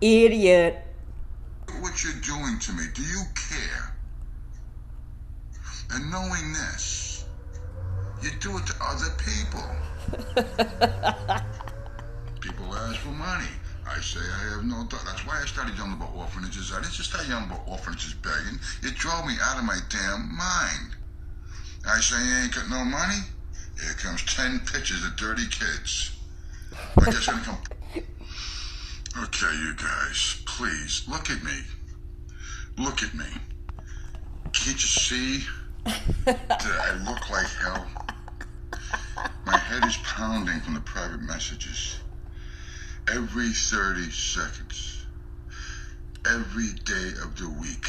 Idiot. What you're doing to me, do you care? And knowing this, you do it to other people. People ask for money. I say I have no doubt. That's why I started yelling about orphanages. I didn't just start yelling about orphanages begging. It drove me out of my damn mind. I say you ain't got no money? Here comes 10 pictures of dirty kids. I guess I'm gonna come. Okay, you guys, please, look at me. Look at me. Can't you see that I look like hell? My head is pounding from the private messages. Every 30 seconds. Every day of the week.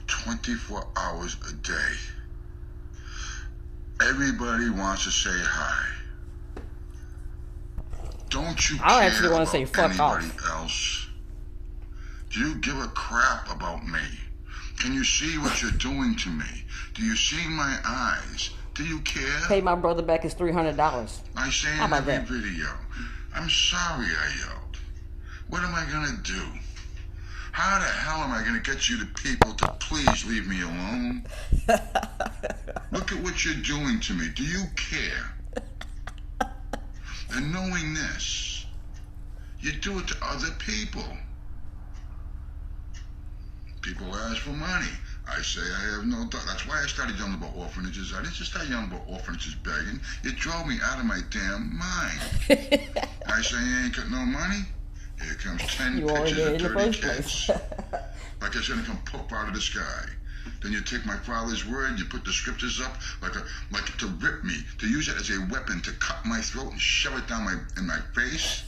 24 hours a day. Everybody wants to say hi. Don't you I care actually want to about say fuck anybody off. else? Do you give a crap about me? Can you see what you're doing to me? Do you see my eyes? Do you care? Pay my brother back his $300. I say in every video, I'm sorry I yelled. What am I gonna do? How the hell am I gonna get you to people to please leave me alone? Look at what you're doing to me. Do you care? And knowing this, you do it to other people. People ask for money. I say I have no doubt. That's why I started yelling about orphanages. I didn't just start yelling about orphanages begging. It drove me out of my damn mind. I say you ain't got no money? Here comes 10 pictures of dirty kids. Like it's gonna come pop out of the sky. Then you take my father's word, you put the scriptures up like to rip me, to use it as a weapon to cut my throat and shove it down in my face.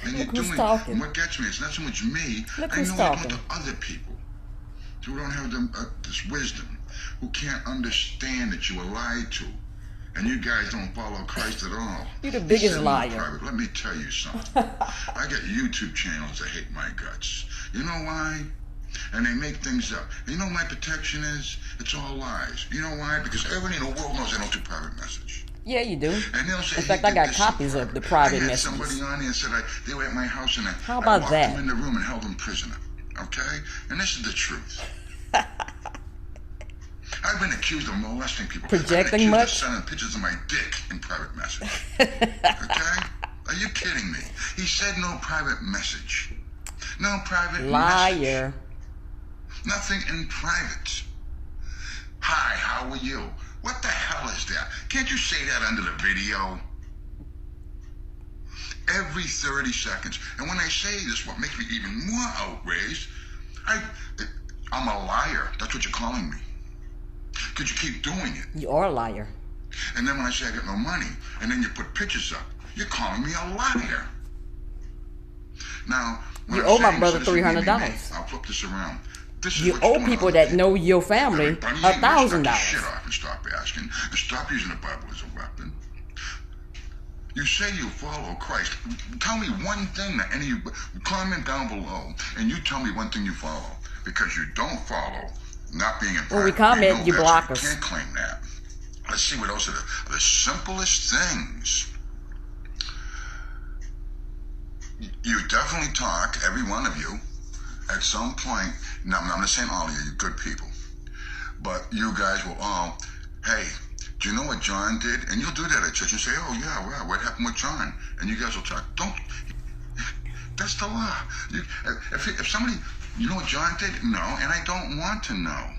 And you're doing it. And what gets me, it's not so much me. I know it to other people who don't have this wisdom, who can't understand that you were lied to. And you guys don't follow Christ at all. You're the biggest liar. Let me tell you something. I got YouTube channels that hate my guts. You know why? And they make things up. You know what my protection is? It's all lies. You know why? Because everybody in the world knows I don't do private message. Yeah, you do. And they'll say, in fact, I got copies of the private messages. Somebody on there said they were at my house and How about I locked that? them in the room and held them prisoner. Okay? And this is the truth. I've been accused of molesting people. Projecting much? Of sending pictures of my dick in private message. Okay? Are you kidding me? He said no private message. No private message. Liar. Nothing in private. Hi, how are you? What the hell is that? Can't you say that under the video? Every 30 seconds. And when I say this, what makes me even more outraged, I'm a liar. That's what you're calling me. Because you keep doing it. You are a liar. And then when I say I got no money, and then you put pictures up, you're calling me a liar. Now, when you owe my brother $300. I'll flip this around. You owe people that know your family $1,000. Shut off and stop asking, and stop using the Bible as a weapon. You say you follow Christ. Tell me one thing that any comment down below, and you tell me one thing you follow, because you don't follow not being in private. When we comment, you block us. You can't claim that. Let's see what else are the simplest things. You definitely talk, every one of you, at some point. Now, I'm not saying all of you, you're good people, but you guys will all, hey, do you know what John did? And you'll do that at church and say, oh yeah, well, what happened with John? And you guys will talk. That's the law. If somebody, you know what John did? No, and I don't want to know.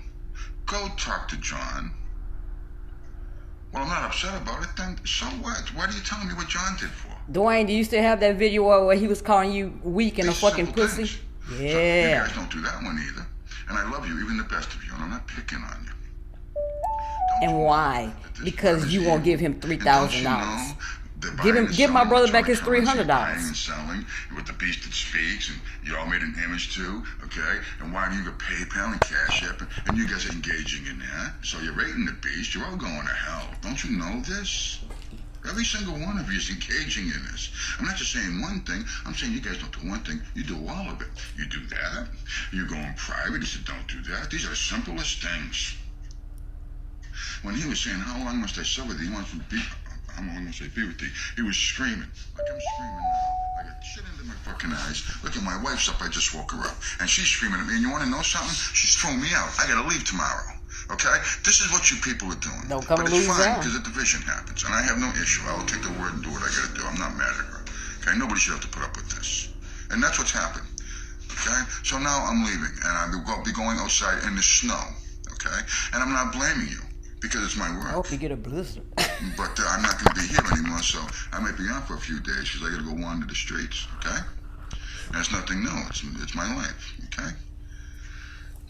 Go talk to John. Well, I'm not upset about it, then so what? Why are you telling me what John did for? Dwayne, do you still have that video where he was calling you weak and a fucking pussy? Things. Yeah. So you guys don't do that one either. And I love you, even the best of you, and I'm not picking on you. And why? Because you won't give him $3,000. Give my brother back his $300. And selling with the beast that speaks, and you all made an image too, okay? And why do you get PayPal and Cash App, and you guys are engaging in that? So you're rating the beast. You're all going to hell. Don't you know this? Every single one of you is engaging in this. I'm not just saying one thing. I'm saying you guys don't do one thing. You do all of it. You do that. You go in private. You said don't do that. These are the simplest things. When he was saying, how long must I suffer thee? He wants to be, how long must I be with thee? He was screaming, like I'm screaming now. I got shit into my fucking eyes. Look at my wife's up, I just woke her up. And she's screaming at me, and you want to know something? She's throwing me out. I got to leave tomorrow. Okay? This is what you people are doing. Don't come but lose it's fine, out. because a division happens. And I have no issue. I will take the word and do what I got to do. I'm not mad at her. Okay? Nobody should have to put up with this. And that's what's happened. Okay? So now I'm leaving, and I'll be going outside in the snow. Okay? And I'm not blaming you, because it's my work. I hope you get a blizzard. But I'm not going to be here anymore, so I might be out for a few days, because I got to go wander the streets. Okay? And it's nothing new. It's my life. Okay?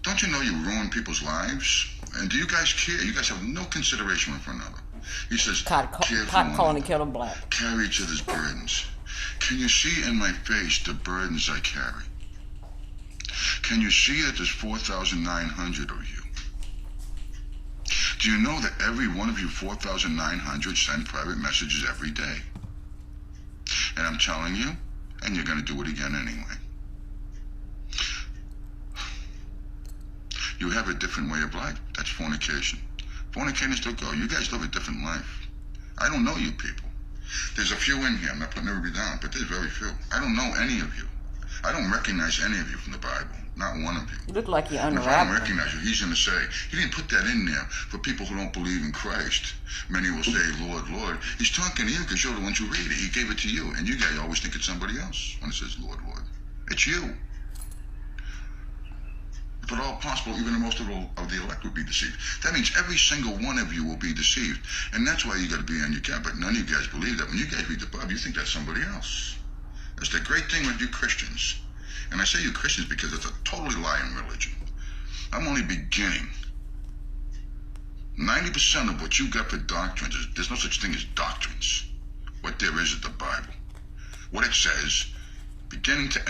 Don't you know you ruin people's lives? And do you guys care? You guys have no consideration one for another. He says, Pot calling the kettle black. carry each other's burdens. Can you see in my face the burdens I carry? Can you see that there's 4,900 of you? Do you know that every one of you 4,900 send private messages every day? And I'm telling you, and you're going to do it again anyway. You have a different way of life. That's fornication. Fornicators don't go. You guys live a different life. I don't know you people. There's a few in here. I'm not putting everybody down, but there's very few. I don't know any of you. I don't recognize any of you from the Bible. Not one of you. You look like you're And if I don't unraveling. recognize you, he's going to say, he didn't put that in there for people who don't believe in Christ. Many will say, Lord, Lord. He's talking to you because you're the ones who read it. He gave it to you. And you guys always think it's somebody else when it says, Lord, Lord. It's you. If at all possible, even the most of the elect would be deceived. That means every single one of you will be deceived. And that's why you got to be on your guard. But none of you guys believe that. When you guys read the Bible, you think that's somebody else. That's the great thing with you Christians. And I say you Christians because it's a totally lying religion. I'm only beginning. 90% of what you got for doctrines, there's no such thing as doctrines. What there is the Bible. What it says, beginning to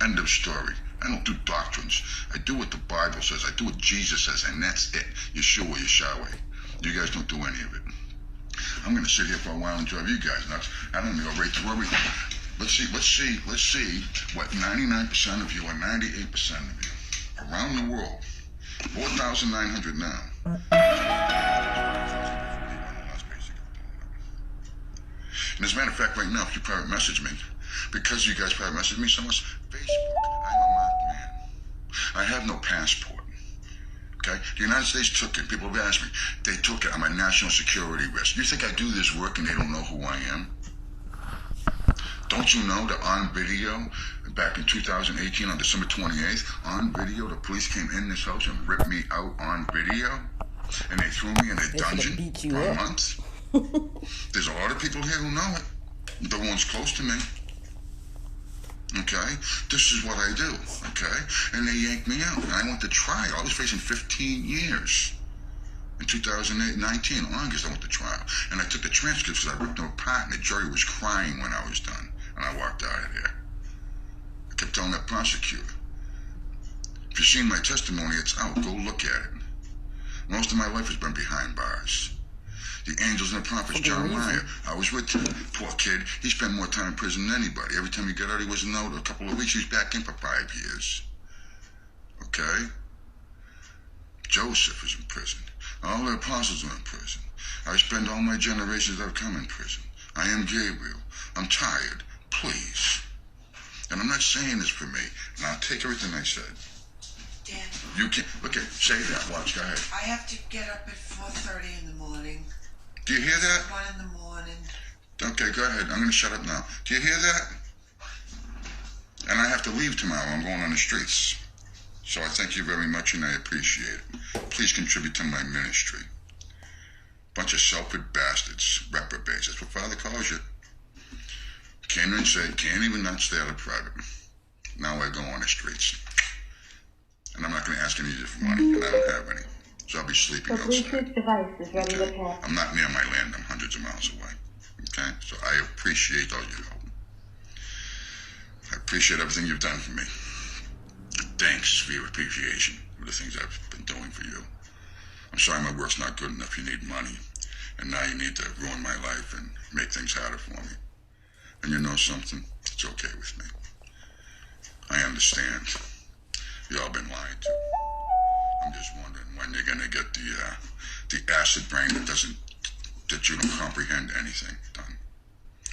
end of story. I don't do doctrines. I do what the Bible says. I do what Jesus says, and that's it. Yeshua, Yeshua. You guys don't do any of it. I'm going to sit here for a while and drive you guys nuts. I don't go right through everything. Let's see what 99% of you or 98% of you around the world, 4,900 now. And as a matter of fact, right now, if you private message me, because you guys private message me so much, Facebook, I'm a marked man. I have no passport. Okay? The United States took it. People have asked me. They took it. I'm a national security risk. You think I do this work and they don't know who I am? Don't you know that on video, back in 2018, on December 28th, on video, the police came in this house and ripped me out on video? And they threw me in a dungeon for a month? There's a lot of people here who know it. The ones close to me. Okay? This is what I do. Okay? And they yanked me out. And I went to trial. I was facing 15 years. In 2019, August, I went to trial. And I took the transcripts because I ripped them apart, and the jury was crying when I was done. And I walked out of there. I kept telling that prosecutor, if you've seen my testimony, it's out. Go look at it. Most of my life has been behind bars. The angels and the prophets, Jermain. I was with him. Poor kid. He spent more time in prison than anybody. Every time he got out, he was out. A couple of weeks, he was back in for 5 years. Okay? Joseph is in prison. All the apostles are in prison. I spend all my generations that have come in prison. I am Gabriel. I'm tired. Please. And I'm not saying this for me. And I'll take everything I said. Dan. You can't. Okay, say that. Watch. Go ahead. I have to get up at 4:30 in the morning. Do you hear that? 1 in the morning. Okay, go ahead. I'm going to shut up now. Do you hear that? And I have to leave tomorrow. I'm going on the streets. So I thank you very much, and I appreciate it. Please contribute to my ministry. Bunch of selfish bastards, reprobates. That's what Father calls you. Came in and said, can't even not stay out of private. Now I go on the streets. And I'm not going to ask any of you for money, and I don't have any. So I'll be sleeping The outside. Bluetooth device is ready to Okay? pair. I'm not near my land. I'm hundreds of miles away. Okay? So I appreciate all your help. I appreciate everything you've done for me. Thanks for your appreciation for the things I've been doing for you. I'm sorry my work's not good enough. You need money. And now you need to ruin my life and make things harder for me. And you know something? It's okay with me. I understand. You all been lied to. I'm just wondering when you're gonna get the acid brain that you don't comprehend anything done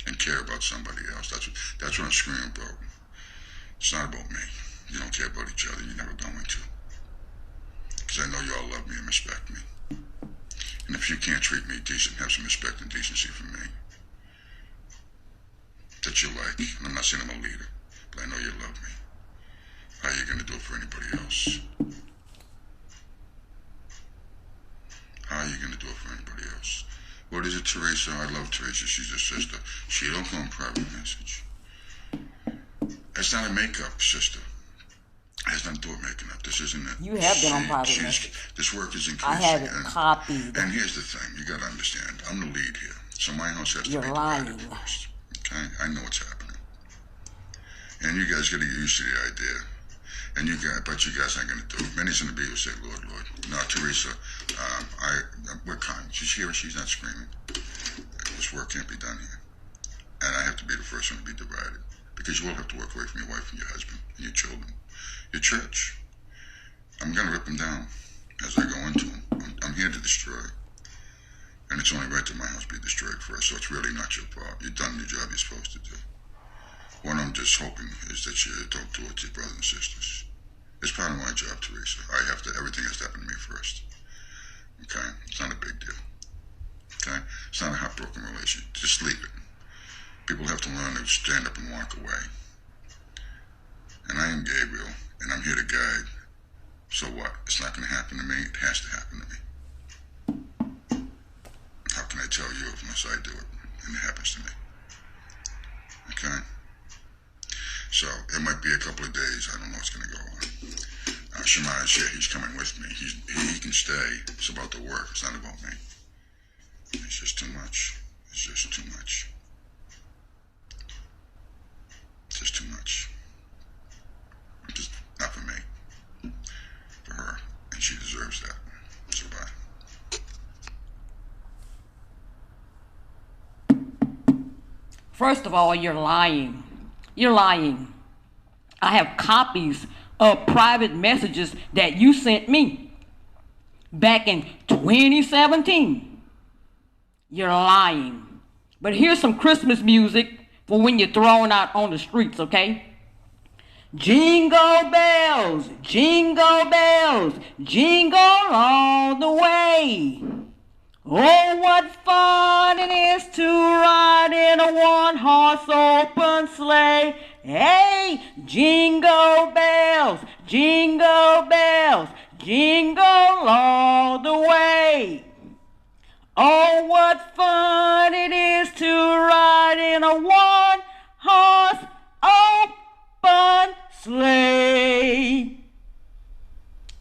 and care about somebody else. That's what I'm screaming about. It's not about me. You don't care about each other. You're never going to. Because I know you all love me and respect me. And if you can't treat me decent, have some respect and decency for me, that you like. And I'm not saying I'm a leader, but I know you love me. How are you going to do it for anybody else? How are you going to do it for anybody else? What is it, Teresa? I love Teresa. She's a sister. She don't go in private message. It's not a makeup, sister. It has nothing to do with making up. This isn't it. You have been on private message. This work is increasing. I have it copied. And here's the thing. You got to understand. I'm the lead here. So my house has to be divided first. Okay? I know what's happening. And you guys got to get used to the idea. And but you guys aren't going to do it. Many's going to be who say, Lord, Lord. No, Teresa, we're kind. She's here and she's not screaming. This work can't be done here. And I have to be the first one to be divided. Because you will have to work away from your wife and your husband and your children. Your church. I'm going to rip them down as I go into them. I'm here to destroy. And it's only right that my house be destroyed first, so it's really not your fault. You've done the job you're supposed to do. What I'm just hoping is that you don't do it to your brothers and sisters. It's part of my job, Teresa. Everything has to happen to me first. Okay? It's not a big deal. Okay? It's not a heartbroken relationship. Just leave it. People have to learn to stand up and walk away. And I am Gabriel, and I'm here to guide. So what? It's not going to happen to me. It has to happen to me. How can I tell you unless I do it and it happens to me? Okay? So, it might be a couple of days. I don't know what's going to go on. Germain is here. He's coming with me. He can stay. It's about the work. It's not about me. It's just too much. It's just too much. It's just too much. Just not for me. For her. And she deserves that. So bye. First of all, you're lying. You're lying. I have copies of private messages that you sent me back in 2017. You're lying. But here's some Christmas music for when you're thrown out on the streets, okay? Jingle bells, jingle bells, jingle all the way. Oh, what fun it is to ride in a one-horse open sleigh. Hey, jingle bells, jingle bells, jingle all the way. Oh, what fun it is to ride in a one-horse open sleigh.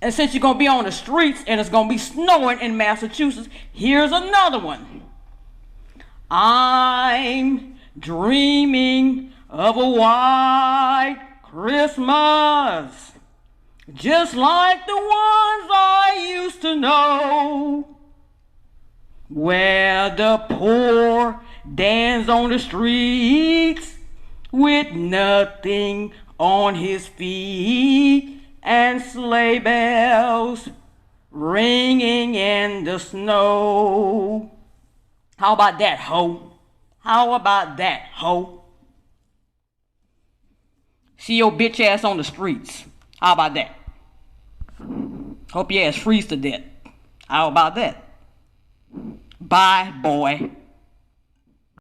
And since you're going to be on the streets and it's going to be snowing in Massachusetts, here's another one. I'm dreaming of a white Christmas, just like the ones I used to know, where the poor dance on the streets with nothing on his feet, and sleigh bells ringing in the snow. How about that, ho? How about that, ho? See your bitch ass on the streets. How about that? Hope your ass freeze to death. How about that? Bye, boy.